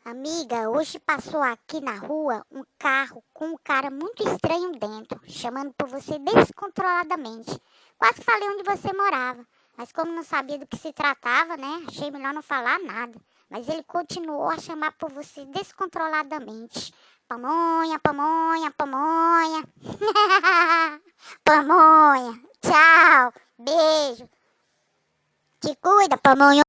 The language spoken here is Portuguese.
Amiga, hoje passou aqui na rua um carro com um cara muito estranho dentro, chamando por você descontroladamente. Quase falei onde você morava, mas como não sabia do que se tratava, né? Achei melhor não falar nada. Mas ele continuou a chamar por você descontroladamente. Pamonha, pamonha, pamonha. Pamonha. Tchau. Beijo. Te cuida, pamonha.